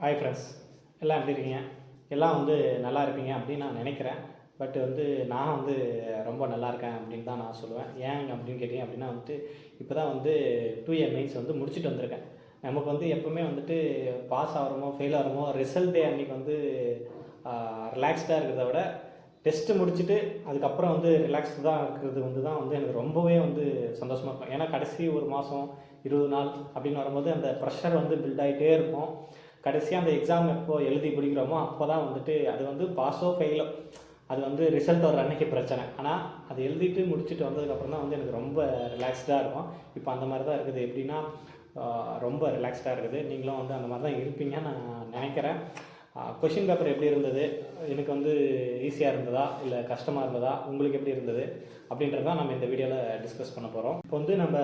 Hi friends, எல்லாம் எப்படி இருக்கீங்க? எல்லாம் நல்லா இருப்பீங்க அப்படின்னு நான் நினைக்கிறேன். பட் நான் ரொம்ப நல்லா இருக்கேன் அப்படின்னு தான் நான் சொல்லுவேன். ஏன் அப்படின்னு கேட்டிங்க அப்படின்னா இப்போ தான் 2 இயர் மெயின்ஸ் முடிச்சுட்டு வந்திருக்கேன். நமக்கு எப்பவுமே பாஸ் ஆகிறோமோ ஃபெயில் ஆகிறோமோ ரிசல்ட் டே அன்றைக்கி ரிலாக்ஸ்டாக இருக்கிறத விட டெஸ்ட்டு முடிச்சுட்டு அதுக்கப்புறம் ரிலாக்ஸ்டாக இருக்கிறது தான் எனக்கு ரொம்பவே சந்தோஷமாக இருக்கும். ஏன்னா கடைசி ஒரு மாதம் 20 நாள் அப்படின்னு வரும்போது அந்த ப்ரெஷர் பில்ட் ஆகிட்டே இருக்கும். கடைசியாக அந்த எக்ஸாம் எப்போ எழுதி பிடிக்கிறோமோ அப்போ தான் அது பாஸோ ஃபெயிலோ அது ரிசல்ட் வர அன்றைக்கி பிரச்சனை. ஆனால் அது எழுதிட்டு முடிச்சுட்டு வந்ததுக்கப்புறம் தான் எனக்கு ரொம்ப ரிலாக்ஸ்டாக இருக்கும். இப்போ அந்த மாதிரி தான் இருக்குது. எப்படின்னா ரொம்ப ரிலாக்ஸ்டாக இருக்குது. நீங்களும் அந்த மாதிரி தான் இருப்பீங்கன்னு நான் நினைக்கிறேன். கொஷின் பேப்பர் எப்படி இருந்தது? எனக்கு ஈஸியாக இருந்ததா இல்லை கஷ்டமாக இருந்ததா? உங்களுக்கு எப்படி இருந்தது அப்படின்றது தான் நம்ம இந்த வீடியோவில் டிஸ்கஸ் பண்ண போகிறோம். இப்போ நம்ம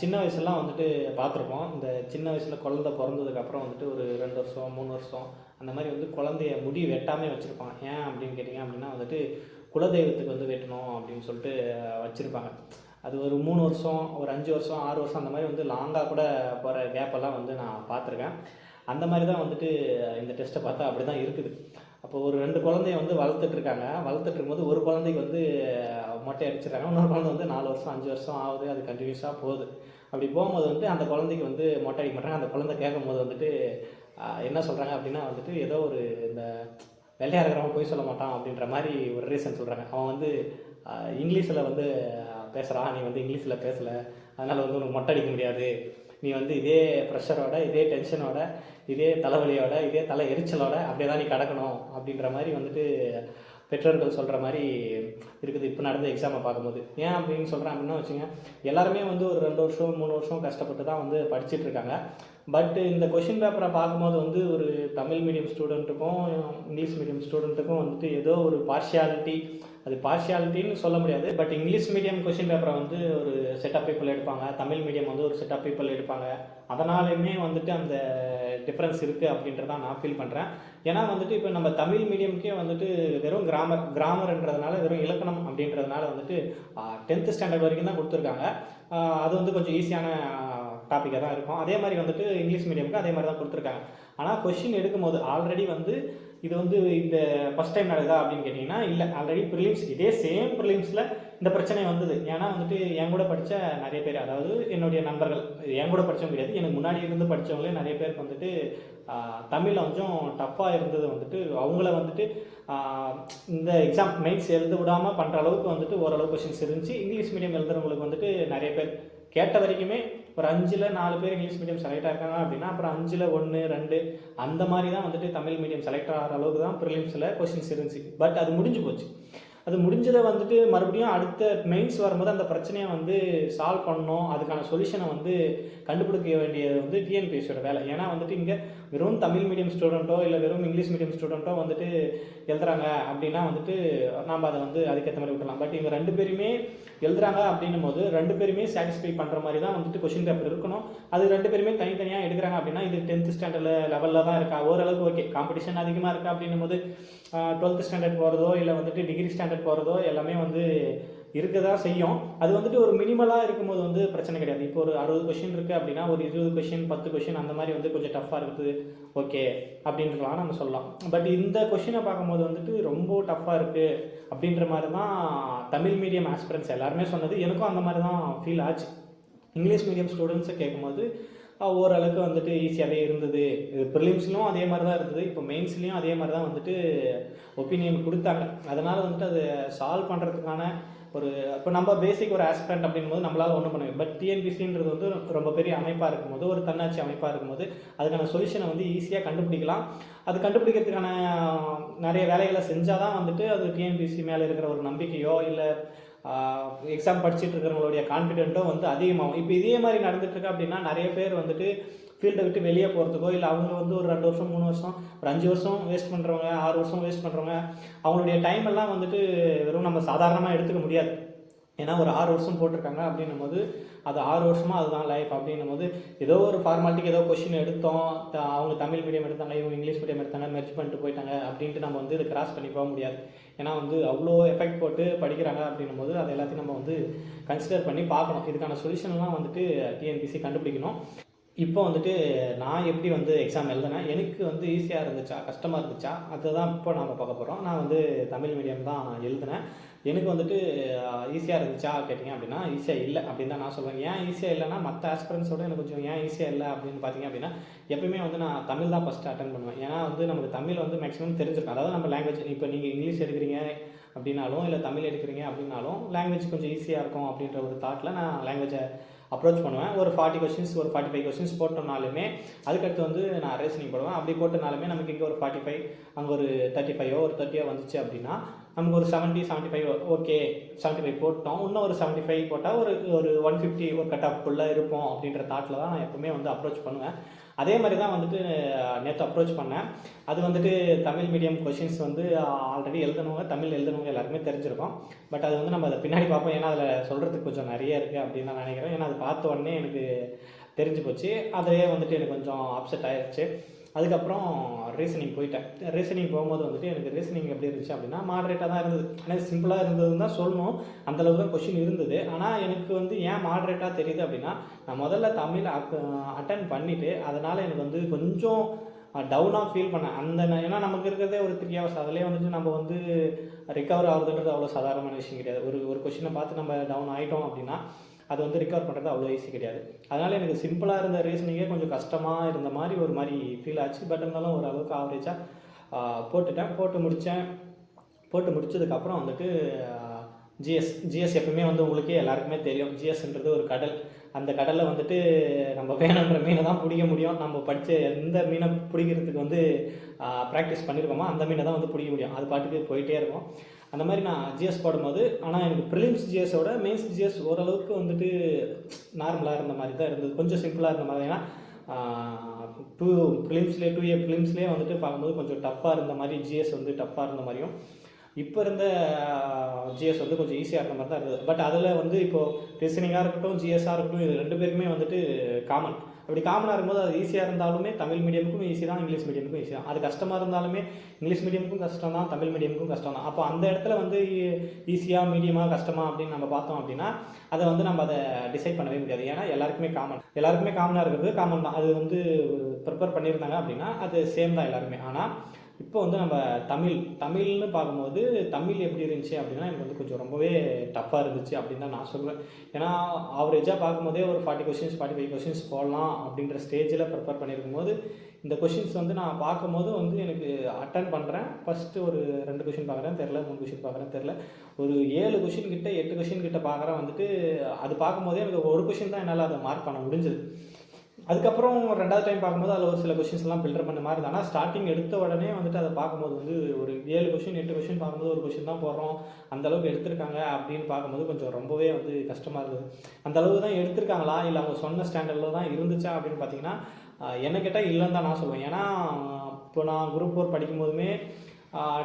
சின்ன வயசுலாம் பார்த்துருப்போம். இந்த சின்ன வயசில் குழந்தை பிறந்ததுக்கப்புறம் ஒரு 2 வருஷம் 3 வருஷம் அந்த மாதிரி குழந்தைய முடி வெட்டாமே வச்சுருப்பாங்க. ஏன் அப்படின்னு கேட்டிங்க அப்படின்னா குலதெய்வத்துக்கு வெட்டணும் அப்படின்னு சொல்லிட்டு வச்சுருப்பாங்க. அது ஒரு 3 வருஷம், ஒரு 5 வருஷம், 6 வருஷம் அந்த மாதிரி லாங்காக கூட போகிற கேப்பெல்லாம் நான் பார்த்துருக்கேன். அந்த மாதிரி தான் இந்த டெஸ்ட்டை பார்த்தா அப்படி தான் இருக்குது. அப்போ ஒரு 2 குழந்தைய வளர்த்துட்ருக்காங்க. வளர்த்துட்டு இருக்கும்போது ஒரு குழந்தைக்கு மொட்டை அடிச்சிடறாங்க. இன்னொரு குழந்தை 4 வருஷம் 5 வருஷம் ஆகுது. அது கண்டினியூஸாக போகுது. அப்படி போகும்போது அந்த குழந்தைக்கு மொட்டை அடிக்க மாட்டாங்க. அந்த குழந்தை கேட்கும்போது என்ன சொல்கிறாங்க அப்படின்னா ஏதோ ஒரு இந்த வெள்ளையாக இருக்கிறவங்க போய் சொல்ல மாட்டான் அப்படின்ற மாதிரி ஒரு ரீசன் சொல்கிறாங்க. அவன் இங்கிலீஷில் பேசுகிறான், நீ இங்கிலீஷில் பேசலை, அதனால் உனக்கு மொட்டை அடிக்க முடியாது, நீ இதே ப்ரெஷரோட, இதே டென்ஷனோட, இதே தலைவலியோட, இதே தலை எரிச்சலோட அப்படியே தான் நீ கிடக்கணும் அப்படின்ற மாதிரி பெற்றோர்கள் சொல்கிற மாதிரி இருக்குது. இப்போ நடந்த எக்ஸாமை பார்க்கும்போது ஏன் அப்படின்னு சொல்கிறேன் அப்படின்னா வச்சுங்க, எல்லாருமே ஒரு 2 வருஷம் 3 வருஷம் கஷ்டப்பட்டு தான் படிச்சுட்ருக்காங்க. பட் இந்த கொஷின் பேப்பரை பார்க்கும்போது ஒரு தமிழ் மீடியம் ஸ்டூடெண்ட்டுக்கும் இங்கிலீஷ் மீடியம் ஸ்டூடெண்ட்டுக்கும் ஏதோ ஒரு பார்ஷியாலிட்டி, அது பார்ஷியாலிட்டின்னு சொல்ல முடியாது. பட் இங்கிலீஷ் மீடியம் கொஷின் பேப்பரை ஒரு செட் ஆஃப் பீப்புள் எடுப்பாங்க, தமிழ் மீடியம் ஒரு செட் ஆஃப் பீப்புள் எடுப்பாங்க. அதனாலுமே அந்த டிஃப்ரென்ஸ் இருக்குது அப்படின்றதான் நான் ஃபீல் பண்ணுறேன். ஏன்னா இப்போ நம்ம தமிழ் மீடியம்க்கே வெறும் கிராமர்ன்றதுனால, வெறும் இலக்கணம் அப்படின்றதுனால 10th ஸ்டாண்டர்ட் வரைக்கும் தான் கொடுத்துருக்காங்க. அது கொஞ்சம் ஈஸியான டாப்பிக்காக தான் இருக்கும். அதே மாதிரி இங்கிலீஷ் மீடியமுக்கு அதே மாதிரி தான் கொடுத்துருக்காங்க. ஆனால் கொஷின் எடுக்கும்போது ஆல்ரெடி இது இந்த ஃபஸ்ட் டைம் நடக்குதா அப்படின்னு கேட்டிங்கன்னா இல்லை, ஆல்ரெடி ப்ரிலிம்ஸ் இதே சேம் ப்ரிலிம்ஸில் இந்த பிரச்சனை வந்தது. ஏன்னா என் கூட படித்த நிறைய பேர், அதாவது என்னுடைய நண்பர்கள், என் கூட படித்தவங்க கிடையாது, எனக்கு முன்னாடி இருந்து படித்தவங்களே நிறைய பேருக்கு தமிழில் கொஞ்சம் டஃப்பாக இருந்தது. அவங்கள இந்த எக்ஸாம் மெயின்ஸ் எழுத விடாமல் பண்ணுற அளவுக்கு ஓரளவு கொஷின்ஸ் இருந்துச்சு. இங்கிலீஷ் மீடியம் எழுதுறவங்களுக்கு நிறைய பேர் கேட்ட வரைக்குமே ஒரு 5ல் 4 பேர் இங்கிலீஷ் மீடியம் செலக்ட் ஆகிருக்காங்க அப்படின்னா அப்புறம் 5ல் 1 2 அந்த மாதிரி தான் தமிழ் மீடியம் செலக்ட் ஆகிற அளவுக்கு தான் ப்ரிலிம்ஸில் கொஷின்ஸ் இருந்துச்சு. பட் அது முடிஞ்சு போச்சு. அது முடிஞ்சதை மறுபடியும் அடுத்த மெயின்ஸ் வரும்போது அந்த பிரச்சனையை சால்வ் பண்ணணும், அதுக்கான சொல்யூஷனை கண்டுபிடிக்க வேண்டியது டிஎன்பிஎஸ்சியோட வேலை. ஏன்னா இங்கே வெறும் தமிழ் மீடியம் ஸ்டூடெண்ட்டோ இல்லை வெறும் இங்கிலீஷ் மீடியம் ஸ்டூடெண்ட்டோ எழுதுறாங்க அப்படின்னா நாம் அதை அதுக்கேற்ற மாதிரி விட்டுலாம். பட் இவங்க 2 பேருமே எழுதுறாங்க அப்படின்னும் போது 2 பேருமே சாட்டிஸ்ஃபை பண்ணுற மாதிரி தான் கொஷின் பேப்பர் இருக்கணும். அது 2 பேருமே தனித்தனியாக எடுக்கிறாங்க அப்படின்னா இது 10th ஸ்டாண்டர்ட் லெவலில் தான் இருக்கா, ஓரளவுக்கு ஓகே. காம்படிஷன் அதிகமாக இருக்கா அப்படின்னும் போது 12th ஸ்டாண்டர்ட் போகிறதோ இல்லை டிகிரி ஸ்டாண்டர்ட் போகிறதோ எல்லாமே இருக்க தான் செய்யும். அது ஒரு மினிமலாக இருக்கும்போது பிரச்சனை கிடையாது. இப்போ ஒரு 60 கொஷின் இருக்குது அப்படின்னா ஒரு 20 கொஷின் 10 கொஷின் அந்த மாதிரி கொஞ்சம் டஃப்பாக இருக்குது, ஓகே அப்படின்றலாம் நம்ம சொல்லலாம். பட் இந்த கொஷினை பார்க்கும்போது ரொம்ப டஃப்பாக இருக்குது அப்படின்ற மாதிரி தான் தமிழ் மீடியம் ஆஸ்பிரன்ஸ் எல்லாருமே சொன்னது. எனக்கும் அந்த மாதிரி தான் ஃபீல் ஆச்சு. இங்கிலீஷ் மீடியம் ஸ்டூடெண்ட்ஸை கேட்கும்போது ஓரளவுக்கு ஈஸியாகவே இருந்தது. இது ப்ரிலிம்ஸ்லையும் அதே மாதிரி தான் இருந்தது, இப்போ மெயின்ஸ்லேயும் அதே மாதிரி தான் ஒப்பீனியன் கொடுத்தாங்க. அதனால் அதை சால்வ் பண்ணுறதுக்கான இப்போ நம்ம பேசிக் ஒரு ஆஸ்பிரண்ட் அப்படிங்கும்போது நம்மளால் ஒன்றும் பண்ண முடியும். பட் டிஎன்பிசின்றது ரொம்ப பெரிய அமைப்பாக இருக்கும்போது, ஒரு தன்னாட்சி அமைப்பாக இருக்கும்போது அதுக்கான சொல்யூஷனை ஈஸியாக கண்டுபிடிக்கலாம். அது கண்டுபிடிக்கிறதுக்கான நிறைய வேலைகளை செஞ்சால் தான் அது டிஎன்பிசி மேலே இருக்கிற ஒரு நம்பிக்கையோ இல்லை எக்ஸாம் படிச்சுட்டு இருக்கிறவங்களுடைய கான்ஃபிடென்ட்டோ அதிகமாகும். இப்போ இதே மாதிரி நடந்துட்டுருக்கு அப்படின்னா நிறைய பேர் ஃபீல்டை விட்டு வெளியே போகிறதுக்கோ இல்லை அவங்க ஒரு 2 வருஷம் 3 வருஷம் ஒரு 5 வருஷம் வேஸ்ட் பண்ணுறவங்க, 6 வருஷம் வேஸ்ட் பண்ணுறவங்க, அவங்களுடைய டைம் எல்லாம் வெறும் நம்ம சாதாரணமாக எடுத்துக்க முடியாது. ஏன்னா ஒரு 6 வருஷம் போட்டிருக்காங்க அப்படின்னும் போது அது 6 வருஷமாக அதுதான் லைஃப் அப்படின்னும் போது ஏதோ ஒரு ஃபார்மாலிட்டிக்கு ஏதோ கொஷின் எடுத்தோம், அவங்க தமிழ் மீடியம் எடுத்தாங்க, இவங்க இங்கிலீஷ் மீடியம் எடுத்தாங்க, மெர்ஜ் பண்ணிட்டு போயிட்டாங்க அப்படின்ட்டு நம்ம இதை கிராஸ் பண்ணி போக முடியாது. ஏன்னா அவ்வளோ எஃபெக்ட் போட்டு படிக்கிறாங்க அப்படின்னும் போது அது எல்லாத்தையும் நம்ம கன்சிடர் பண்ணி பார்க்கணும். இதுக்கான சொல்யூஷன்லாம் டிஎன்பிசி கண்டுபிடிக்கணும். இப்போ வந்துட்டு நான் எப்படி வந்து எக்ஸாம் எழுதினேன், எனக்கு வந்து ஈஸியாக இருந்துச்சா, கஷ்டமாக இருந்துச்சா, அதுதான் இப்போ நாம பார்க்க போகிறோம். நான் வந்து தமிழ் மீடியம் தான் எழுதினேன். எனக்கு வந்துட்டு ஈஸியாக இருந்துச்சா கேட்டிங்க அப்படின்னா, ஈஸியாக இல்லை அப்படின்னு தான் நான் சொல்லுவேன். ஏன் ஈஸியாக இல்லைன்னா, மற்ற ஆஸ்பிரண்ட்ஸோட எனக்கு கொஞ்சம் ஏன் ஈஸியாக இல்லை அப்படின்னு பார்த்தீங்க அப்படின்னா, எப்பயுமே வந்து நான் தமிழ் தான் ஃபஸ்ட்டு அட்டெண்ட் பண்ணுவேன். ஏன்னா வந்து நமக்கு தமிழ் வந்து மேக்ஸிமம் தெரிஞ்சிருக்கும். அதாவது நம்ம லாங்குவேஜ் இப்போ நீங்கள் இங்கிலீஷ் எடுக்கிறீங்க அப்படின்னாலும், இல்லை தமிழ் எடுக்கிறீங்க அப்படின்னாலும், லாங்குவேஜ் கொஞ்சம் ஈஸியாக இருக்கும் அப்படின்ற ஒரு தாட்டில் நான் லாங்குவேஜை அப்ரோச் பண்ணுவேன். ஒரு 40 கொஸ்டின்ஸ், ஒரு 45 கொஸ்டின்ஸ் போட்டோம்னாலுமே, அதுக்கடுத்து வந்து நான் ரீசனிங் போடுவேன். அப்படி போட்டனாலுமே நமக்கு இங்கே ஒரு 45, அங்கே ஒரு 35 ஒரு 30 வந்துச்சு அப்படின்னா, நமக்கு ஒரு 70, 75 ஓகே 75 போட்டோம். இன்னும் ஒரு 75 போட்டால் ஒரு ஒரு 150 ஒரு கட் ஆஃப்குள்ளே இருப்போம் அப்படின்ற தாட்டில் தான் நான் எப்பவுமே வந்து அப்ரோச் பண்ணுவேன். அதே மாதிரி தான் வந்துட்டு நேற்று அப்ரோச் பண்ணேன். அது வந்துட்டு தமிழ் மீடியம் கொஷின்ஸ் வந்து ஆல்ரெடி எழுதுனவங்க, தமிழ் எழுதுனவங்க எல்லாருமே தெரிஞ்சிருக்கும். பட் அது வந்து நம்ம அதை பின்னாடி பார்ப்போம். ஏன்னா அதில் சொல்கிறதுக்கு கொஞ்சம் நிறைய இருக்குது அப்படின்னு நான் நினைக்கிறேன். ஏன்னா அது பார்த்த உடனே எனக்கு தெரிஞ்சு போச்சு. அதிலே வந்துட்டு எனக்கு கொஞ்சம் அப்செட் ஆயிடுச்சு. அதுக்கப்புறம் ரீசனிங் போயிட்டேன். ரீசனிங் போகும்போது வந்துட்டு எனக்கு ரீசனிங் எப்படி இருந்துச்சு அப்படின்னா, மாடரேட்டாக தான் இருந்தது. ஆனால் சிம்பிளாக இருந்ததுன்னு தான் சொல்லணும். அந்தளவுக்கு தான் கொஷின் இருந்தது. ஆனால் எனக்கு வந்து ஏன் மாடரேட்டாக தெரியுது அப்படின்னா, நான் முதல்ல தமிழ் அட்டன் பண்ணிவிட்டு, அதனால் எனக்கு வந்து கொஞ்சம் டவுனாக ஃபீல் பண்ணேன். ஏன்னா நமக்கு இருக்கிறதே ஒரு 3 ஹவர்ஸ். அதிலே வந்துட்டு நம்ம வந்து ரிகவர் ஆகுதுன்றது அவ்வளோ சாதாரணமான விஷயம் கிடையாது. ஒரு கொஷினை பார்த்து நம்ம டவுன் ஆகிட்டோம் அப்படின்னா, அது வந்து ரிகவர் பண்ணுறது அவ்வளோ ஈஸி கிடையாது. அதனால் எனக்கு சிம்பிளாக இருந்த ரீசனிங்கே கொஞ்சம் கஷ்டமாக இருந்த மாதிரி ஒரு மாதிரி ஃபீல் ஆச்சு. பட் இருந்தாலும் ஓரளவுக்கு ஆவரேஜாக போட்டு முடிச்சதுக்கப்புறம் வந்துட்டு ஜிஎஸ் எப்பவுமே வந்து உங்களுக்கே எல்லாருக்குமே தெரியும். ஜிஎஸ்ன்றது ஒரு கடல். அந்த கடலில் வந்துட்டு நம்ம வேணுன்ற மீனை தான் பிடிக்க முடியும். நம்ம படித்த எந்த மீனை பிடிக்கிறதுக்கு வந்து ப்ராக்டிஸ் பண்ணியிருக்கோமோ அந்த மீனை தான் வந்து பிடிக்க முடியும். அது பாட்டுக்கு போயிட்டே இருக்கும். அந்த மாதிரி நான் ஜிஎஸ் போடும்போது, ஆனால் எனக்கு ப்ரிலிம்ஸ் ஜிஎஸோட மெயின்ஸ் ஜிஎஸ் ஓரளவுக்கு வந்துட்டு நார்மலாக இருந்த மாதிரி தான் இருந்தது. கொஞ்சம் சிம்பிளாக இருந்த மாதிரி. ஏன்னா 2A ப்ரிலிம்ஸ்லேயே வந்துட்டு பார்க்கும்போது கொஞ்சம் டஃப்பாக இருந்த மாதிரி, ஜிஎஸ் வந்து டஃப்பாக இருந்த மாதிரியும், இப்போ இருந்த ஜிஎஸ் வந்து கொஞ்சம் ஈஸியாக இருந்த மாதிரி தான் இருந்தது. பட் அதில் வந்து இப்போது ரீசனிங்காக இருக்கட்டும், ஜிஎஸ்ஸாக இருக்கட்டும், இது 2 பேருக்குமே வந்துட்டு காமன். அப்படி காமனாக இருக்கும்போது அது ஈஸியாக இருந்தாலுமே தமிழ் மீடியமுக்கும் ஈஸி தான், இங்கிலீஷ் மீடியமுக்கும் ஈஸி தான். அது கஷ்டமாக இருந்தாலுமே இங்கிலீஷ் மீடியமுக்கும் கஷ்டம் தான், தமிழ் மீடியமுக்கும் கஷ்டம் தான். அப்போ அந்த இடத்துல வந்து ஈஸியாக, மீடியமாக, கஷ்டமாக அப்படின்னு நம்ம பார்த்தோம் அப்படின்னா, அதை வந்து நம்ம அதை டிசைட் பண்ணவே முடியாது. ஏன்னா எல்லாருக்குமே காமனாக இருக்கிறது காமன் தான். அது வந்து ப்ரிப்பேர் பண்ணியிருந்தாங்க அப்படின்னா அது சேம் தான் எல்லாருமே. ஆனால் இப்போ வந்து நம்ம தமிழ்னு பார்க்கும்போது தமிழ் எப்படி இருந்துச்சு அப்படின்னா, எனக்கு வந்து கொஞ்சம் ரொம்பவே டஃப்பாக இருந்துச்சு அப்படின்னு தான் நான் சொல்லுவேன். ஏன்னா ஆவரேஜாக பார்க்கும்போதே ஒரு 40 கொஷின்ஸ் 45 கொஷின்ஸ் போடலாம் அப்படின்ற ஸ்டேஜில் ப்ரிப்பேர் பண்ணியிருக்கும் போது, இந்த கொஷின்ஸ் வந்து நான் பார்க்கும்போது வந்து எனக்கு அட்டன் பண்ணுறேன். ஃபஸ்ட்டு ஒரு 2 கொஷின் பார்க்குறேன் தெரில, 3 கொஷின் பார்க்குறேன் தெரில, ஒரு 7 கொஷின் கிட்ட 8 கொஷின் கிட்ட பார்க்குறேன். வந்துட்டு அது பார்க்கும்போதே எனக்கு ஒரு கொஷின் தான் என்னால் அதை மார்க் பண்ண முடிஞ்சது. அதுக்கப்புறம் 2வது டைம் பார்க்கும்போது அதில் ஒரு சில கொஷின்ஸ்லாம் ஃபில்டர் பண்ண மாதிரி இருந்தது. ஆனால் ஸ்டார்டிங் எடுத்த உடனே வந்துட்டு அதை பார்க்கும்போது வந்து ஒரு 7 கொஷின் 8 கொஷின் பார்க்கும்போது ஒரு கொஷின் தான் போடுறோம், அந்தளவுக்கு எடுத்திருக்காங்க அப்படின்னு பார்க்கும்போது கொஞ்சம் ரொம்பவே வந்து கஷ்டமாக இருந்தது. அந்தளவுக்கு தான் எடுத்திருக்காங்களா, இல்லை அவங்க சொன்ன ஸ்டாண்டர்டில் தான் இருந்துச்சா அப்படின்னு பார்த்தீங்கன்னா, என்ன கேட்டால் இல்லைன்னு தான் நான் சொல்லுவேன். ஏன்னா இப்போ நான் குரூப் 4 படிக்கும்போதுமே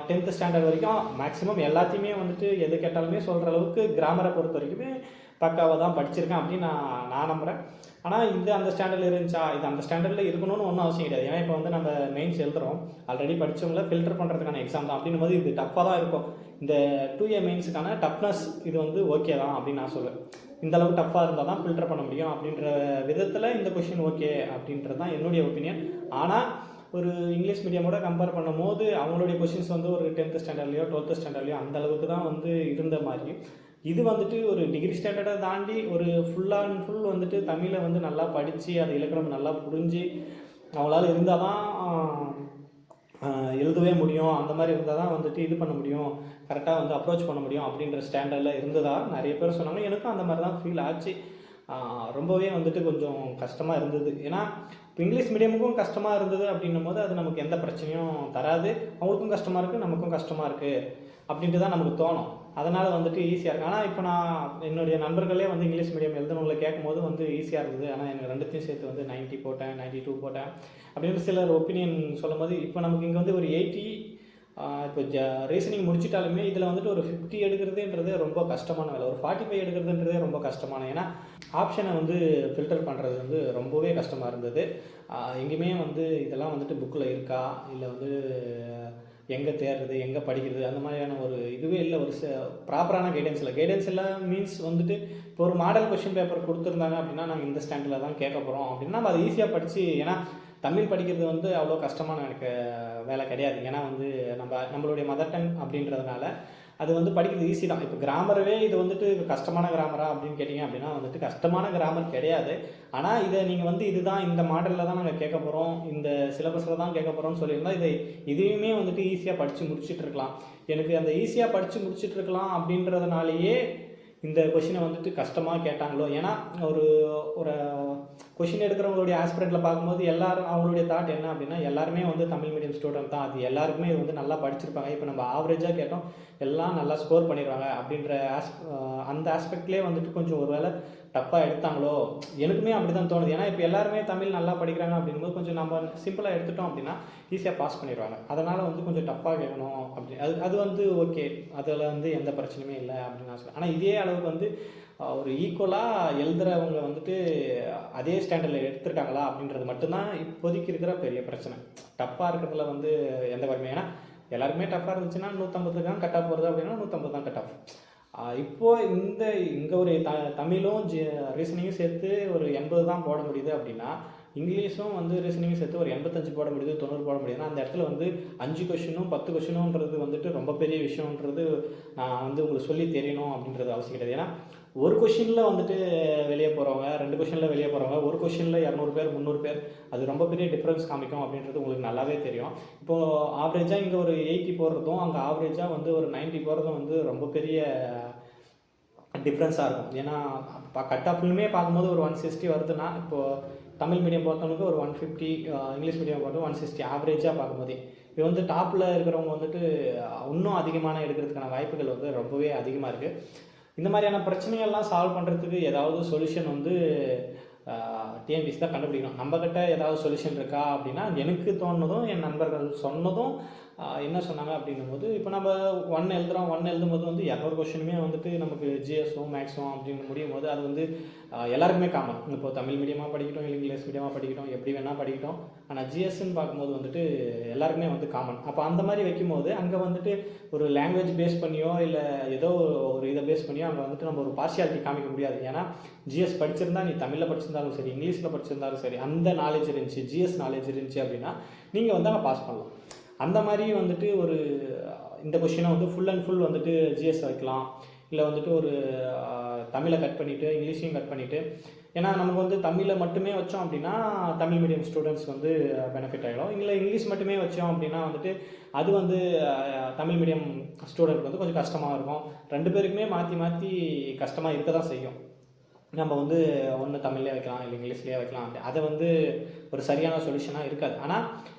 10th ஸ்டாண்டர்ட் வரைக்கும் மேக்ஸிமம் எல்லாத்தையுமே வந்துட்டு எது கேட்டாலுமே சொல்கிற அளவுக்கு கிராமரை பொறுத்த வரைக்குமே பக்காவாக தான் படிச்சிருக்கேன் அப்படின்னு நான் நம்புகிறேன். ஆனால் இது அந்த ஸ்டாண்டர்டில் இருந்துச்சா, இது அந்த ஸ்டாண்டர்டில் இருக்கணும்னு ஒன்றும் அவசியம் கிடையாது. ஏன்னா இப்போ வந்து நம்ம மெயின்ஸ் எழுதுகிறோம், ஆல்ரெடி படித்தவங்கள ஃபில்டர் பண்ணுறதுக்கான எக்ஸாம் தான். அப்படின்னும் போது இது டஃப்பாக தான் இருக்கும். இந்த 2A மெயின்ஸுக்கான டஃப்னஸ் இது வந்து ஓகே தான் அப்படின்னு நான் சொல்லுவேன். இந்தளவுக்கு டஃப்பாக இருந்தால் தான் ஃபில்டர் பண்ண முடியும் அப்படின்ற விதத்தில் இந்த கொஷின் ஓகே அப்படின்றது தான் என்னுடைய ஒப்பீனியன். ஆனால் ஒரு இங்கிலீஷ் மீடியமோட கம்பேர் பண்ணும்போது அவங்களுடைய கொஷின்ஸ் வந்து ஒரு 10th ஸ்டாண்டர்ட்லையோ 12th ஸ்டாண்டர்ட்லையோ அந்தளவுக்கு தான் வந்து இருந்த மாதிரி. இது வந்துட்டு ஒரு டிகிரி ஸ்டாண்டர்டை தாண்டி ஒரு ஃபுல் அண்ட் ஃபுல் வந்துட்டு தமிழை வந்து நல்லா படித்து அதை இலக்கணம் நல்லா புரிஞ்சு அவங்களால இருந்தால் தான் எழுதவே முடியும். அந்த மாதிரி இருந்தால் தான் வந்துட்டு இது பண்ண முடியும், கரெக்டாக வந்து அப்ரோச் பண்ண முடியும் அப்படின்ற ஸ்டாண்டர்டில் இருந்ததா நிறைய பேர் சொன்னாங்க. எனக்கும் அந்த மாதிரி தான் ஃபீல் ஆச்சு. ரொம்பவே வந்துட்டு கொஞ்சம் கஷ்டமாக இருந்தது. ஏன்னா இப்போ இங்கிலீஷ் மீடியமுக்கும் கஷ்டமாக இருந்தது அப்படின்னும் போது அது நமக்கு எந்த பிரச்சனையும் தராது. அவங்களுக்கும் கஷ்டமாக இருக்குது, நமக்கும் கஷ்டமாக இருக்குது அப்படின்ட்டு தான் நமக்கு தோணும். அதனால் வந்துட்டு ஈஸியாக இருக்குது. ஆனால் இப்போ நான் என்னுடைய நண்பர்களே வந்து இங்கிலீஷ் மீடியம் எழுதுனவங்களை கேட்கும்போது வந்து ஈஸியாக இருந்தது. ஆனால் எனக்கு 2த்தையும் சேர்த்து வந்து 90 போட்டேன், 92 போட்டேன் அப்படின்னு சிலர் ஒப்பீனியன் சொல்லும்போது, இப்போ நமக்கு இங்கே வந்து ஒரு 80 இப்போ ரீசனிங் முடிச்சிட்டாலுமே இதில் வந்துட்டு ஒரு 50 எடுக்கிறதுன்றது ரொம்ப கஷ்டமான வேலை. ஒரு 45 எடுக்கிறதுன்றதே ரொம்ப கஷ்டமான. ஏன்னா ஆப்ஷனை வந்து ஃபில்டர் பண்ணுறது வந்து ரொம்பவே கஷ்டமாக இருந்தது. எங்கேயுமே வந்து இதெல்லாம் வந்துட்டு புக்கில் இருக்கா, இல்லை வந்து எங்கே தேடுறது, எங்கே படிக்கிறது, அந்த மாதிரியான ஒரு இதுவே இல்லை. ஒரு ப்ராப்பரான கைடன்ஸ் இல்லை. கைடன்ஸ் எல்லாம் மீன்ஸ் வந்துட்டு இப்போ ஒரு மாடல் கொஷின் பேப்பர் கொடுத்துருந்தாங்க அப்படின்னா, நாங்கள் இந்த ஸ்டாண்டர்டில் தான் கேட்க போகிறோம் அப்படின்னா நம்ம அதை ஈஸியாக படித்து, ஏன்னா தமிழ் படிக்கிறது வந்து அவ்வளோ கஷ்டமான எனக்கு வேலை கிடையாது. ஏன்னா வந்து நம்மளுடைய மதர் டங் அப்படின்றதுனால அது வந்து படிக்கிறது ஈஸி தான். இப்போ கிராமரவே இது வந்துட்டு கஷ்டமான கிராமரா அப்படின்னு கேட்டிங்க அப்படின்னா வந்துட்டு கஷ்டமான கிராமர் கிடையாது. ஆனால் இதை நீங்கள் வந்து இதுதான் இந்த மாடலில் தான் நாங்கள் கேட்க போகிறோம், இந்த சிலபஸில் தான் கேட்க போகிறோம்னு சொல்லியிருந்தால் இதையுமே வந்துட்டு ஈஸியாக படித்து முடிச்சுட்டு இருக்கலாம். எனக்கு அந்த ஈஸியாக படித்து முடிச்சுட்டு இருக்கலாம் அப்படின்றதுனாலேயே இந்த கொஷினை வந்துட்டு கஷ்டமாக கேட்டாங்களோ. ஏன்னா ஒரு ஒரு கொஷின் எடுக்கிறவங்களுடைய ஆஸ்பிரண்ட்டில் பார்க்கும்போது எல்லாரும் அவங்களுடைய தாட் என்ன அப்படின்னா, எல்லாருமே வந்து தமிழ் மீடியம் ஸ்டூடெண்ட் தான், அது எல்லாருக்குமே இது வந்து நல்லா படிச்சிருப்பாங்க. இப்போ நம்ம ஆவரேஜாக கேட்டோம் எல்லாம் நல்லா ஸ்கோர் பண்ணிடுவாங்க அப்படின்ற அந்த ஆஸ்பெக்ட்லேயே வந்துட்டு கொஞ்சம் ஒரு வேளை டஃப்பாக எடுத்தாங்களோ. எனக்குமே அப்படி தான் தோணுது. ஏன்னா இப்போ எல்லாருமே தமிழ் நல்லா படிக்கிறாங்க அப்படிங்கும்போது கொஞ்சம் நம்ம சிம்பிளாக எடுத்துட்டோம் அப்படின்னா ஈஸியாக பாஸ் பண்ணிடுவாங்க. அதனால் வந்து கொஞ்சம் டஃப்பாக கேட்கணும் அப்படி அது வந்து ஓகே, அதில் வந்து எந்த பிரச்சனையுமே இல்லை அப்படின்னு நான் சொல்லுவேன். ஆனால் இதே அளவுக்கு வந்து ஒரு ஈக்குவலாக எழுதுகிறவங்க வந்துட்டு அதே ஸ்டாண்டர்டில் எடுத்துருக்காங்களா அப்படின்றது மட்டும்தான் இப்போதைக்கு இருக்கிற பெரிய பிரச்சனை. டஃப்பாக இருக்கிறதுல வந்து எந்த குறையுமே, ஏன்னா எல்லாருக்குமே டஃப்பாக இருந்துச்சுன்னா 150 தான் கட் ஆஃப் வருது அப்படின்னா 150 தான் கட் ஆஃப். இப்போது இங்கே ஒரு தமிழும் ரீசனிங்கும் சேர்த்து ஒரு 80 தான் போட முடியுது அப்படின்னா, இங்கிலீஷும் வந்து ரீசனிங்கும் சேர்த்து ஒரு 85 போட முடியுது, 90 போட முடியுதுன்னா அந்த இடத்துல வந்து 5 கொஷினும் 10 கொஷினுன்றது வந்துட்டு ரொம்ப பெரிய விஷயன்றது நான் வந்து உங்களுக்கு சொல்லி தெரியணும் அப்படின்றது அவசியம் கிடையாது. ஏன்னா ஒரு கொஷினில் வந்துட்டு வெளியே போகிறவங்க, 2 கொஷினில் வெளியே போகிறவங்க, ஒரு கொஷினில் 200 பேர் 300 பேர், அது ரொம்ப பெரிய டிஃப்ரென்ஸ் காமிக்கும் அப்படின்றது உங்களுக்கு நல்லாவே தெரியும். இப்போது ஆவரேஜாக இங்கே ஒரு 80 போடுறதும் அங்கே ஆவரேஜாக வந்து ஒரு 90 போடுறதும் வந்து ரொம்ப பெரிய டிஃப்ரென்ஸாக இருக்கும். ஏன்னா கட் ஆஃப்லுமே பார்க்கும்போது ஒரு 160 வருதுன்னா, இப்போது தமிழ் மீடியம் பொறுத்தவங்களுக்கு ஒரு 150, இங்கிலீஷ் மீடியம் பொறுத்த 160 ஆவரேஜாக பார்க்கும்போது இது வந்து டாப்பில் இருக்கிறவங்க வந்துட்டு இன்னும் அதிகமான எடுக்கிறதுக்கான வாய்ப்புகள் வந்து ரொம்பவே அதிகமாக இருக்குது. இந்த மாதிரியான பிரச்சனைகள்லாம் சால்வ் பண்ணுறதுக்கு ஏதாவது சொல்யூஷன் வந்து டிஎன்பிஎஸ்சி தான் கண்டுபிடிக்கணும். நம்மக்கிட்ட ஏதாவது சொல்யூஷன் இருக்கா அப்படின்னா, எனக்கு தோணுனதும் என் நண்பர்கள் சொன்னதும் என்ன சொன்னாங்க அப்படிங்கும்போது, இப்போ நம்ம 1 எழுதும்போது வந்து 200 கொஷினுமே வந்துட்டு நமக்கு ஜிஎஸும் மேக்ஸும் அப்படின்னு முடியும் போது அது வந்து எல்லாருக்குமே காமன். இப்போ தமிழ் மீடியமாக படிக்கட்டும், இல்லை இங்கிலீஷ் மீடியமாக படிக்கட்டும், எப்படி வேணால் படிக்கட்டும், ஆனால் ஜிஎஸ்ன்னு பார்க்கும்போது வந்துட்டு எல்லாருக்குமே வந்து காமன். அப்போ அந்த மாதிரி வைக்கும்போது அங்கே வந்துட்டு ஒரு லாங்குவேஜ் பேஸ் பண்ணியோ இல்லை ஏதோ ஒரு இதை பேஸ் பண்ணியோ அங்கே வந்துட்டு நம்ம ஒரு பார்ஷியாலிட்டி காமிக்க முடியாது. ஏன்னா ஜிஎஸ் படிச்சிருந்தா நீ தமிழில் படிச்சிருந்தாலும் சரி, இங்கிலீஷில் படிச்சிருந்தாலும் சரி, அந்த நாலேஜ் இருந்துச்சு, ஜிஎஸ் நாலேஜ் இருந்துச்சு அப்படின்னா நீங்கள் வந்து அங்கே பாஸ் பண்ணலாம். அந்த மாதிரி வந்துட்டு ஒரு இந்த கொஷினை வந்து ஃபுல் அண்ட் ஃபுல் வந்துட்டு ஜிஎஸ் வைக்கலாம், இல்லை வந்துட்டு ஒரு தமிழை கட் பண்ணிவிட்டு இங்கிலீஷையும் கட் பண்ணிவிட்டு, ஏன்னா நமக்கு வந்து தமிழை மட்டுமே வச்சோம் அப்படின்னா தமிழ் மீடியம் ஸ்டூடெண்ட்ஸ் வந்து பெனிஃபிட் ஆகிடும். இல்லை இங்கிலீஷ் மட்டுமே வச்சோம் அப்படின்னா வந்துட்டு அது வந்து தமிழ் மீடியம் ஸ்டூடெண்ட் வந்து கொஞ்சம் கஷ்டமாக இருக்கும். 2 பேருக்குமே மாற்றி மாற்றி கஷ்டமாக இருக்க தான் செய்யும். நம்ம வந்து ஒன்று தமிழ்லேயே வைக்கலாம், இல்லை இங்கிலீஷ்லேயே வைக்கலாம், அதை வந்து ஒரு சரியான சொல்யூஷனாக இருக்காது. ஆனால்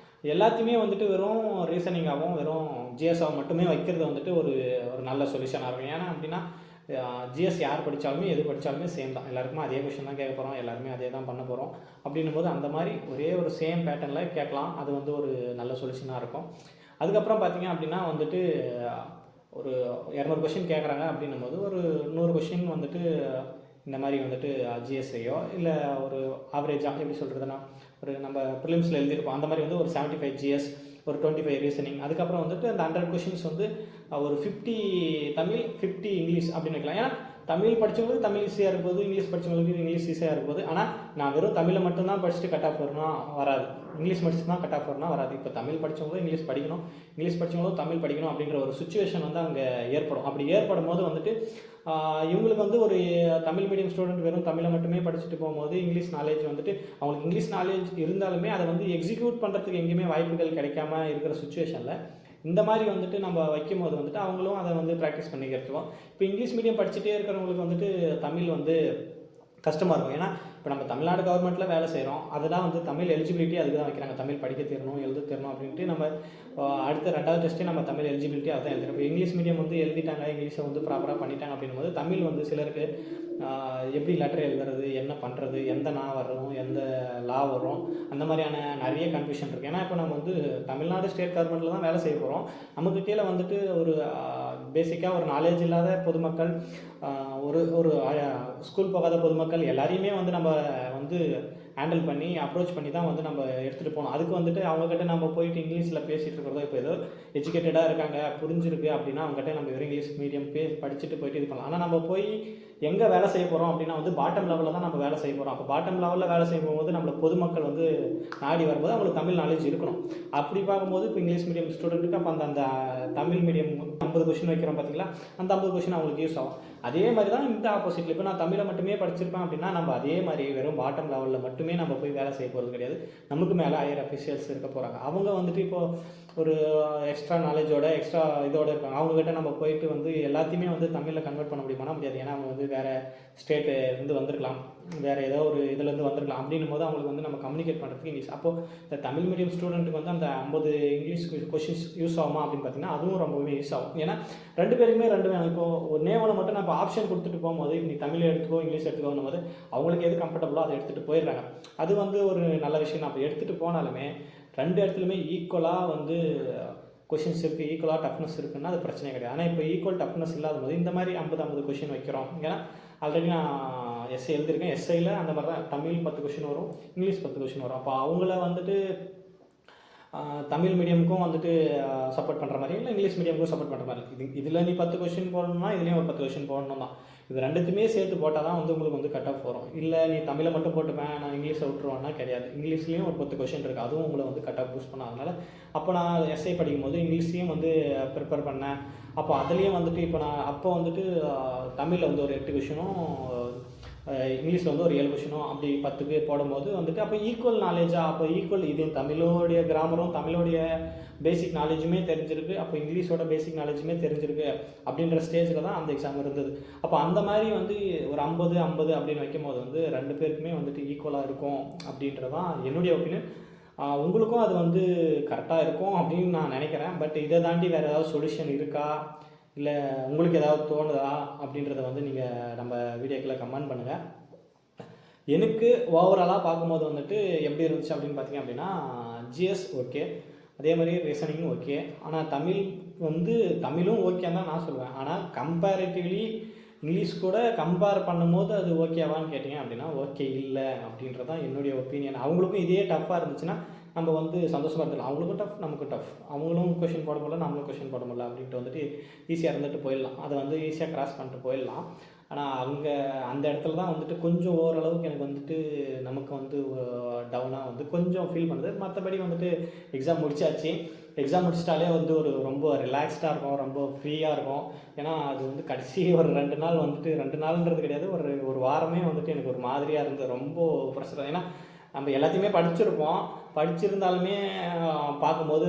எல்லாத்தையுமே வந்துட்டு வெறும் ரீசனிங்காகவும் வெறும் ஜிஎஸ்ஆகவும் மட்டுமே வைக்கிறது வந்துட்டு ஒரு நல்ல சொல்யூஷனாக இருக்கும். ஏன்னா அப்படின்னா ஜிஎஸ் யார் படித்தாலுமே எது படித்தாலுமே சேம் தான், எல்லாருக்குமே அதே கொஷின் தான் கேட்க போகிறோம், எல்லாருமே அதே தான் பண்ண போகிறோம். அப்படின்னும் போது அந்த மாதிரி ஒரே ஒரு சேம் பேட்டர்னில் கேட்கலாம், அது வந்து ஒரு நல்ல சொல்யூஷனாக இருக்கும். அதுக்கப்புறம் பார்த்திங்க அப்படின்னா வந்துட்டு ஒரு 200 கொஷின் கேட்குறாங்க அப்படின்னும் போது ஒரு 100 கொஷின் வந்துட்டு இந்த மாதிரி வந்துட்டு ஜிஎஸ்ஐயோ இல்லை ஒரு ஆவரேஜாக எப்படி சொல்கிறதுனா ஒரு நம்ம ப்ரிலிம்ஸில் எழுதியிருப்போம் அந்த மாதிரி வந்து ஒரு 75 ஜிஎஸ், ஒரு 25 ரீசனிங், அதுக்கப்புறம் வந்துட்டு அந்த 100 கொஷின்ஸ் வந்து ஒரு 50 தமிழ் 50 இங்கிலீஷ் அப்படின்னு வைக்கலாம். ஏன்னா தமிழ் படித்தவங்களுக்கு தமிழ் ஈஸியாக இருக்கும்போது, இங்கிலீஷ் படித்தவங்களுக்கு இங்கிலீஷ் ஈஸியாக இருக்கும்போது, ஆனால் நான் வெறும் தமிழை மட்டும்தான் படிச்சுட்டு கட் ஆஃப் வரணும்னா வராது, இங்கிலீஷ் படிச்சு தான் கட் ஆஃப் வரணும்னா வராது. இப்போ தமிழ் படித்தவங்களும் இங்கிலீஷ் படிக்கணும், இங்கிலீஷ் படித்தவங்களும் தமிழ் படிக்கணும் அப்படின்ற ஒரு சுச்சுவேஷன் வந்து அங்கே ஏற்படும். அப்படி ஏற்படும் போது வந்துட்டு இவங்களுக்கு வந்து ஒரு தமிழ் மீடியம் ஸ்டூடெண்ட் வெறும் தமிழை மட்டுமே படிச்சுட்டு போகும்போது இங்கிலீஷ் நாலேஜ் வந்துட்டு அவங்களுக்கு இங்கிலீஷ் நாலேஜ் இருந்தாலுமே அதை வந்து எக்ஸிக்யூட் பண்ணுறதுக்கு எங்கேயுமே வாய்ப்புகள் கிடைக்காம இருக்கிற சுச்சுவேஷனில் இந்த மாதிரி வந்துட்டு நம்ம வைக்கும்போது வந்துட்டு அவங்களும் அதை வந்து ப்ராக்டிஸ் பண்ணிக்கிறதுக்கும். இப்போ இங்கிலீஷ் மீடியம் படிச்சுட்டே இருக்கிறவங்களுக்கு வந்துட்டு தமிழ் வந்து கஷ்டமாக இருக்கும். ஏன்னா இப்போ நம்ம தமிழ்நாடு கவர்மெண்ட்டில் வேலை செய்கிறோம், அதுதான் வந்து தமிழ் எலிஜிபிலிட்டி அதுக்கு தான் வைக்கிறாங்க, தமிழ் படிக்க தெரியணும் எழுத தெரியணும் அப்படின்ட்டு. நம்ம அடுத்த 2வது டெஸ்ட்டே நம்ம தமிழ் எலிஜிபிலிட்டி அதுதான் எழுதுறோம். இப்போ இங்கிலீஷ் மீடியம் வந்து எழுதிட்டாங்க, இங்கிலீஷை வந்து ப்ராப்பராக பண்ணிட்டாங்க அப்படின்னும் போது தமிழ் வந்து சிலருக்கு எப்படி லெட்டர் எழுதுறது, என்ன பண்ணுறது, எந்த நா வரும், எந்த லா வரும், அந்த மாதிரியான நிறைய கன்ஃபியூஷன் இருக்குது. ஏன்னா இப்போ நம்ம வந்து தமிழ்நாடு ஸ்டேட் கவர்மெண்ட்டில் தான் வேலை செய்ய போகிறோம். நமக்கு கீழே வந்துட்டு ஒரு பேசிக்காக ஒரு நாலேஜ் இல்லாத பொதுமக்கள், ஒரு ஸ்கூல் போகாத பொதுமக்கள் எல்லாரையுமே வந்து நம்ம வந்து ஹேண்டில் பண்ணி அப்ரோச் பண்ணி தான் வந்து நம்ம எடுத்துகிட்டு போகணும். அதுக்கு வந்துட்டு அவங்கக்கிட்ட நம்ம போயிட்டு இங்கிலீஷில் பேசிகிட்டு இருக்கிறதோ, இப்போ ஏதோ எஜுகேட்டடாக இருக்காங்க, புரிஞ்சிருக்கு அப்படின்னா அவங்ககிட்ட நம்ம வெறும் இங்கிலீஷ் மீடியம் படிச்சுட்டு போயிட்டு இது பண்ணலாம். ஆனால் நம்ம போய் எங்கே வேலை செய்ய போகிறோம் அப்படின்னா வந்து பாட்டம் லெவலில் தான் நம்ம வேலை செய்ய போகிறோம். அப்போ பாட்டம் லெவலில் வேலை செய்யும் போது நம்மளை பொதுமக்கள் வந்து நாடி வரும்போது அவங்களுக்கு தமிழ் நாலேஜ் இருக்கணும். அப்படி பார்க்கும்போது இப்போ இங்கிலீஷ் மீடியம் ஸ்டூடெண்ட்டுக்கு அப்போ அந்த தமிழ் மீடியம் 50 கொஷின் வைக்கிறோம் பார்த்தீங்களா, அந்த 50 கொஷின் அவங்களுக்கு யூஸ் ஆகும். அதே மாதிரி தான் இந்த ஆப்போசிட்டில் இப்போ நான் தமிழை மட்டுமே படிச்சிருப்பேன் அப்படின்னா நம்ம அதே மாதிரி வெறும் பாட்டம் லெவலில் மட்டுமே நம்ம போய் வேலை செய்ய போகிறது கிடையாது. நமக்கு மேலே ஹையர் அஃபிஷியல்ஸ் இருக்க போகிறாங்க. அவங்க வந்துட்டு இப்போது ஒரு எக்ஸ்ட்ரா நாலேஜோட எக்ஸ்ட்ரா இதோடு இருக்காங்க. அவங்ககிட்ட நம்ம போயிட்டு வந்து எல்லாத்தையுமே வந்து தமிழில் கன்வெர்ட் பண்ண முடியுமானா முடியாது. ஏன்னா அவங்க வந்து வேறு ஸ்டேட்டு இருந்து வந்திருக்கலாம், வேறு ஏதோ ஒரு இதுலேருந்து வந்திருக்கலாம். அப்படின்னும் போது அவங்களுக்கு வந்து நம்ம கம்யூனிகேட் பண்ணுறதுக்கு இங்கிலீஷ். அப்போது இந்த தமிழ் மீடியம் ஸ்டூடெண்ட்டுக்கு வந்து அந்த 50 இங்கிலீஷ் கொஷின்ஸ் யூஸ் ஆகுமா அப்படின்னு பார்த்தீங்கன்னா அதுவும் ரொம்பவே யூஸ் ஆகும். ஏன்னா 2 பேருக்குமே 2 வேணும். இப்போது ஒரு நேவலை மட்டும் நம்ம ஆப்ஷன் கொடுத்துட்டு போகும்போது நீ தமிழ் எடுத்துக்கோ இங்கிலீஷ் எடுத்துக்கோன்னும் போது அவங்களுக்கு எது கம்ஃபர்டபுளோ அதை எடுத்துகிட்டு போயிடுறாங்க. அது வந்து ஒரு நல்ல விஷயம். நம்ம எடுத்துகிட்டு போனாலுமே 2 இடத்துலையுமே ஈக்குவலாக வந்து கொஷின்ஸ் இருக்குது, ஈக்குவலாக டஃப்னஸ் இருக்குன்னா அது பிரச்சனை கிடையாது. ஆனால் இப்போ ஈக்குவல் டஃப்னஸ் இல்லாத போது இந்த மாதிரி 50 கொஷின் வைக்கிறோம். ஏன்னா ஆல்ரெடி நான் எஸ்ஐ எழுதியிருக்கேன். எஸ்ஐயில் அந்த மாதிரி தான் தமிழ் 10 கொஷின் வரும், இங்கிலீஷ் 10 கொஷின் வரும். அப்போ அவங்கள வந்துட்டு தமிழ் மீடியமுக்கும் வந்துட்டு சப்போர்ட் பண்ணுற மாதிரி இல்லை, இங்கிலீஷ் மீடியமுக்கும் சப்போர்ட் பண்ணுற மாதிரி இருக்குது. இதில் நீ 10 கொஷின் போடணும்னா இதுலேயும் ஒரு 10 கொஷின் போடணும் தான். இது 2த்துமே சேர்த்து போட்டால் தான் வந்து உங்களுக்கு வந்து கட் ஆஃப் வரும். இல்லை நீ தமிழை மட்டும் போட்டுப்பேன் நான் இங்கிலீஷை விட்டுருவான்னா கிடையாது. இங்கிலீஷ்லேயும் ஒரு 10 கொஷின் இருக்குது, அதுவும் உங்களை வந்து கட் ஆஃப் பூஸ்ட் பண்ண. அதனால் அப்போ நான் எஸ்ஐ படிக்கும்போது இங்கிலீஷ்லேயும் வந்து ப்ரிப்பேர் பண்ணேன். அப்போ அதுலேயும் வந்துட்டு இப்போ நான் அப்போ வந்துட்டு தமிழில் வந்து ஒரு 8 கொஷினும் இங்கிலீஷில் வந்து ஒரு 7 கொஷினும் அப்படி 10க்கு போடும்போது வந்துட்டு அப்போ ஈக்குவல் நாலேஜாக, அப்போ ஈக்குவல் இது தமிழோடைய கிராமரும் தமிழோடைய பேசிக் நாலேஜுமே தெரிஞ்சிருக்கு, அப்போ இங்கிலீஷோட பேசிக் நாலேஜுமே தெரிஞ்சிருக்கு அப்படின்ற ஸ்டேஜில் தான் அந்த எக்ஸாம் இருந்தது. அப்போ அந்த மாதிரி வந்து ஒரு 50 அப்படின்னு வைக்கும் போது வந்து 2 பேருக்குமே வந்துட்டு ஈக்குவலாக இருக்கும் அப்படின்றதான் என்னுடைய ஒப்பீனியன். உங்களுக்கும் அது வந்து கரெக்டாக இருக்கும் அப்படின்னு நான் நினைக்கிறேன். பட் இதை தாண்டி வேறு ஏதாவது சொல்யூஷன் இருக்கா, இல்லை உங்களுக்கு ஏதாவது தோணுதா அப்படின்றத வந்து நீங்கள் நம்ம வீடியோக்குள்ளே கமெண்ட் பண்ணுங்கள். எனக்கு ஓவராலாக பார்க்கும்போது வந்துட்டு எப்படி இருந்துச்சு அப்படின்னு பார்த்தீங்க அப்படின்னா ஜிஎஸ் ஓகே, அதே மாதிரி ரீசனிங்கும் ஓகே. ஆனால் தமிழும் ஓகேன்னு தான் நான் சொல்லுவேன். ஆனால் கம்பேரிட்டிவ்லி இங்கிலீஷ் கூட கம்பேர் பண்ணும்போது அது ஓகேவான்னு கேட்டிங்க அப்படின்னா ஓகே இல்லை அப்படின்றதான் என்னுடைய ஒப்பீனியன். அவங்களுக்கும் இதே டஃப்பாக இருந்துச்சுன்னா நம்ம வந்து சந்தோஷமாக இருந்தலாம். அவங்களுக்கும் டஃப், நமக்கும் டஃப். அவங்களும் கொஷின் போட முடியல, நம்மளும் கொஷின் போட முடியல அப்படின்ட்டு வந்துட்டு ஈஸியாக இருந்துட்டு போயிடலாம். அதை வந்து ஈஸியாக கிராஸ் பண்ணிட்டு போயிடலாம். ஆனால் அந்த இடத்துல தான் வந்துட்டு கொஞ்சம் ஓரளவுக்கு எனக்கு வந்துட்டு நமக்கு வந்து டவுனாக வந்து கொஞ்சம் ஃபீல் பண்ணுது. மற்றபடி வந்துட்டு எக்ஸாம் முடிச்சாச்சு. எக்ஸாம் முடிச்சிட்டாலே வந்து ஒரு ரொம்ப ரிலாக்ஸ்டாக இருக்கும், ரொம்ப ஃப்ரீயாக இருக்கும். ஏன்னா அது வந்து கடைசி ஒரு 2 நாள் வந்துட்டு 2 நாள்ன்றது கிடையாது, ஒரு வாரமே வந்துட்டு எனக்கு ஒரு மாதிரியாக இருந்தது, ரொம்ப ப்ரெஷர். ஏன்னா நம்ம எல்லாத்தையுமே படிச்சிருந்தாலுமே பார்க்கும்போது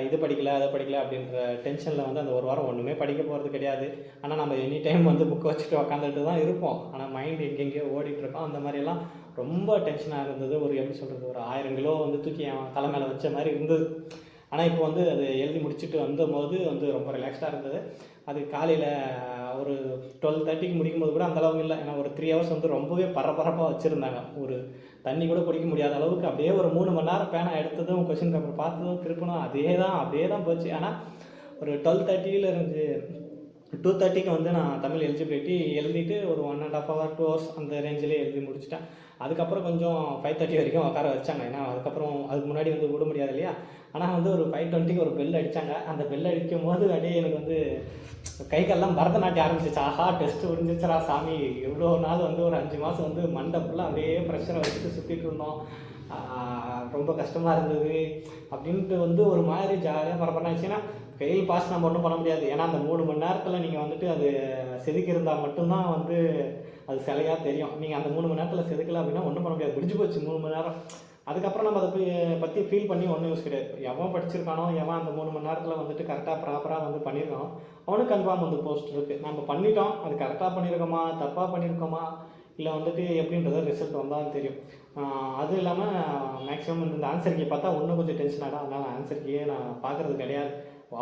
இது படிக்கலை அதை படிக்கலை அப்படின்ற டென்ஷனில் வந்து அந்த ஒரு வாரம் ஒன்றுமே படிக்க போகிறது கிடையாது. ஆனால் நம்ம எனி டைம் வந்து புக்கை வச்சுட்டு உக்காந்துட்டு தான் இருப்போம். ஆனால் மைண்ட் எங்கெங்கேயோ ஓடிட்டுருக்கோம். அந்த மாதிரியெல்லாம் ரொம்ப டென்ஷனாக இருந்தது. எப்படி சொல்கிறது, ஒரு 1000 கிலோ வந்து தூக்கி என் தலை மேலே வச்ச மாதிரி இருந்தது. ஆனால் இப்போ வந்து அது எழுதி முடிச்சுட்டு வந்தபோது வந்து ரொம்ப ரிலாக்ஸ்டாக இருந்தது. அது காலையில் ஒரு 12:30க்கு முடிக்கும்போது கூட அந்தளவுக்கு இல்லை. ஏன்னா ஒரு 3 ஹவர்ஸ் வந்து ரொம்பவே பரபரப்பாக வச்சுருந்தாங்க. ஒரு தண்ணி கூட குடிக்க முடியாத அளவுக்கு அப்படியே ஒரு 3 மணி நேரம் பேனா எடுத்ததும் கொஷின் பேப்பர் பார்த்ததும் திருப்பணும், அப்படியே தான் போச்சு. ஆனால் ஒரு 12:30 2:30க்கு வந்து நான் தமிழ் எலிஜிபிலிட்டி எழுதிட்டு ஒரு 1.5 hour 2 hours அந்த ரேஞ்சிலே எழுதி முடிச்சிட்டேன். அதுக்கப்புறம் கொஞ்சம் 5:30 வரைக்கும் உட்கார வச்சாங்க. ஏன்னா அதுக்கு முன்னாடி வந்து விட முடியாது இல்லையா. ஆனால் வந்து ஒரு 5:20க்கு ஒரு பெல் அடித்தாங்க. அந்த பெல் அடிக்கும் போது அப்படியே எனக்கு வந்து கை கால்லாம் பரதநாட்டியம் ஆரம்பிச்சிச்சு. ஆஹா, டெஸ்ட்டு முடிஞ்சிச்சுரா சாமி. எவ்வளோ நாள் வந்து ஒரு 5 மாதம் வந்து மண்டை ஃபுல்லாக அப்படியே ப்ரெஷரை வச்சுட்டு சுற்றிட்டு இருந்தோம். ரொம்ப கஷ்டமாக இருந்தது அப்படின்ட்டு வந்து ஒரு மாதிரி ஜாலியாக பரபரனாச்சுன்னா ஃபெயில் பாஸ் நம்ம ஒன்றும் பண்ண முடியாது. ஏன்னா அந்த 3 மணி நேரத்தில் நீங்கள் வந்துட்டு அது செதுக்கியிருந்தால் மட்டும்தான் வந்து அது சிலையாக தெரியும். நீங்கள் அந்த 3 மணி நேரத்தில் செதுக்கல அப்படின்னா ஒன்றும் பண்ண முடியாது, முடிஞ்சு போச்சு 3 மணி நேரம். அதுக்கப்புறம் நம்ம அதை பற்றி ஃபீல் பண்ணி ஒன்றும் யூஸ் கிடையாது. எவன் படிச்சிருக்கானோ, எவன் அந்த 3 மணி நேரத்தில் வந்துட்டு கரெக்டாக ப்ராப்பராக வந்து பண்ணியிருக்கானோ அவனுக்கு கன்ஃபார்ம் வந்து போஸ்ட் இருக்குது. நம்ம பண்ணிட்டோம், அது கரெக்டாக பண்ணியிருக்கோமா தப்பாக பண்ணியிருக்கோமா இல்லை வந்துட்டு எப்படின்றத ரிசல்ட் வந்தாலும் தெரியும். அதுவும் இல்லாமல் மேக்ஸிமம் இந்த ஆன்சர் கீ பார்த்தா இன்னும் கொஞ்சம் டென்ஷன் ஆகிடும். அதனால் ஆன்சர் கீயே நான் பார்க்குறது கிடையாது.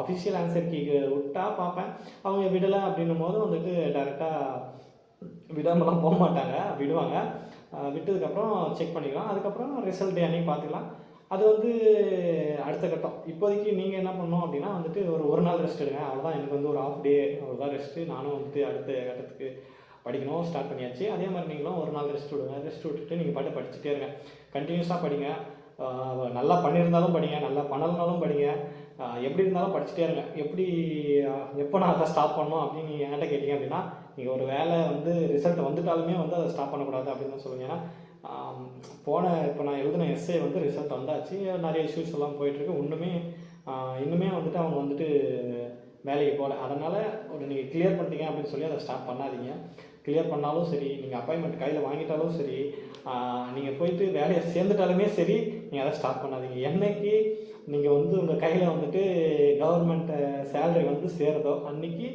ஆஃபிஷியல் ஆன்சர் கீக்கு விட்டால் பார்ப்பேன். அவங்க விடலை அப்படின்னும் போது வந்துட்டு டேரெக்டாக விடாமலாம் போக மாட்டாங்க, விடுவாங்க. விட்டதுக்கப்புறம் செக் பண்ணிக்கலாம். அதுக்கப்புறம் ரிசல்ட் டே அன்றைக்கி பார்த்துக்கலாம். அது வந்து அடுத்த கட்டம். இப்போதைக்கு நீங்கள் என்ன பண்ணணும் அப்படின்னா வந்துட்டு ஒரு நாள் ரெஸ்ட் எடுங்க, அவ்வளோதான். எனக்கு வந்து ஒரு ½ டே அவ்வளோதான் ரெஸ்ட்டு. நானும் வந்துட்டு அடுத்த கட்டத்துக்கு படிக்கணும் ஸ்டார்ட் பண்ணியாச்சு. அதே மாதிரி நீங்களும் ஒரு நாள் ரெஸ்ட் விடுங்க. ரெஸ்ட் விட்டுட்டு நீங்கள் பாட்டு படிச்சுட்டே இருங்க. கண்டினியூஸாக படிங்க. நல்லா பண்ணியிருந்தாலும் படிங்க, நல்லா பண்ணலனாலும் படிங்க. எப்படி இருந்தாலும் படிச்சுட்டே இருங்க. எப்போ நான் அதை ஸ்டாப் பண்ணணும் அப்படின்னு நீங்கள் என்கிட்ட கேட்டிங்க அப்படின்னா, நீங்கள் ஒரு வேலை வந்து ரிசல்ட் வந்துட்டாலுமே வந்து அதை ஸ்டாப் பண்ணக்கூடாது அப்படின்னு தான் சொல்லுவேன். ஏன்னா இப்போ நான் எழுதின எஸ்ஸே வந்து ரிசல்ட் வந்தாச்சு. நிறைய இஷ்யூஸ் எல்லாம் போயிட்டுருக்கு. இன்னுமே வந்துட்டு அவங்க வந்துட்டு வேலைக்கு போகல. அதனால் நீங்கள் கிளியர் பண்ணிட்டீங்க அப்படின்னு சொல்லி அதை ஸ்டாப் பண்ணாதீங்க. கிளியர் பண்ணாலும் சரி, நீங்கள் அப்பாயின்மெண்ட் கையில் வாங்கிட்டாலும் சரி, நீங்கள் போயிட்டு வேலையை சேர்ந்துட்டாலுமே சரி, நீங்கள் அதை ஸ்டாப் பண்ணாதீங்க. என்னைக்கு நீங்கள் வந்து உங்கள் கையில் வந்துட்டு கவர்மெண்ட்டு சேலரி வந்து சேருதோ அன்றைக்கி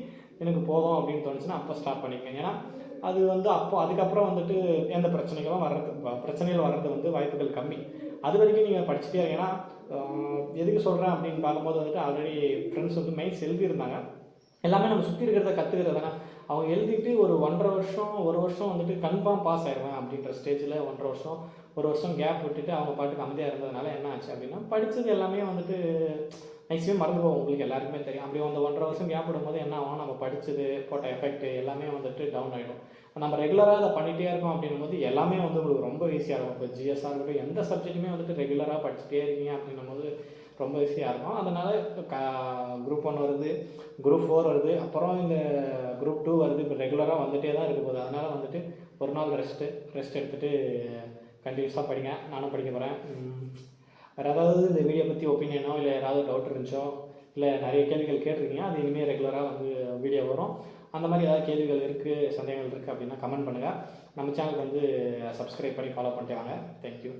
எனக்கு போதும் அப்படின்னு தோணுச்சுன்னா அப்போ ஸ்டாப் பண்ணிக்கங்க. ஏன்னா அது வந்து அதுக்கப்புறம் வந்துட்டு எந்த பிரச்சனைகள் வர்றது வந்து வாய்ப்புகள் கம்மி. அது வரைக்கும் நீங்கள் படிச்சுட்டே இருங்க. ஏன்னா எதுக்கு சொல்கிறேன் அப்படின்னு பார்க்கும்போது வந்துட்டு ஆல்ரெடி ஃப்ரெண்ட்ஸ் வந்து மெயின்ஸ் எழுதியிருந்தாங்க. எல்லாமே நம்ம சுற்றி இருக்கிறத கற்றுக்கிறது தானே. அவங்க எழுதிட்டு ஒரு 1 வருஷம் வந்துட்டு கன்ஃபார்ம் பாஸ் ஆயிடுவேன் அப்படின்ற ஸ்டேஜில் 1 வருஷம் கேப் விட்டுட்டு அவங்க பாட்டுக்கு அமைதியாக இருந்ததுனால என்ன ஆச்சு அப்படின்னா, படித்தது எல்லாமே வந்துட்டு மேக்ஸிமம் மறந்து போகும். உங்களுக்கு எல்லாருக்குமே தெரியும். அப்படி அந்த 1.5 வருஷம் கேப் விடும்போது என்ன ஆகும், நம்ம படித்தது போட்ட எஃபெக்ட் எல்லாமே வந்துட்டு டவுன் ஆகிடும். நம்ம ரெகுலராக அதை பண்ணிகிட்டே இருக்கோம் அப்படின்னும்போது எல்லாமே வந்து உங்களுக்கு ரொம்ப ஈஸியாக இருக்கும். இப்போ ஜிஎஸ்ஆர் இருக்கட்டும், எந்த சப்ஜெக்ட்டுமே வந்துட்டு ரெகுலராக படிச்சுட்டே இருக்கீங்க அப்படின்னும்போது ரொம்ப ஈஸியாக இருக்கும். அதனால் குரூப் 1 வருது, குரூப் 4 வருது, அப்புறம் இந்த குரூப் 2 வருது. இப்போ ரெகுலராக வந்துகிட்டே தான் இருக்க போகுது. அதனால் வந்துட்டு ஒரு நாள் ரெஸ்ட் எடுத்துகிட்டு கண்டினியூஸாக படிங்க. நானும் படிக்க போகிறேன். வேறு ஏதாவது இந்த வீடியோ பற்றி ஒப்பீனியனோ இல்லை யாராவது டவுட் இருந்துச்சோ, இல்லை நிறைய கேள்விகள் கேட்டிருக்கீங்க, அது இனிமேல் ரெகுலராக வந்து வீடியோ வரும். அந்த மாதிரி ஏதாவது கேள்விகள் இருக்குது, சந்தேகங்கள் இருக்குது அப்படின்னா கமெண்ட் பண்ணுங்கள். நம்ம சேனலுக்கு வந்து சப்ஸ்கிரைப் பண்ணி ஃபாலோ பண்ணிட்டு வாங்க. தேங்க்யூ.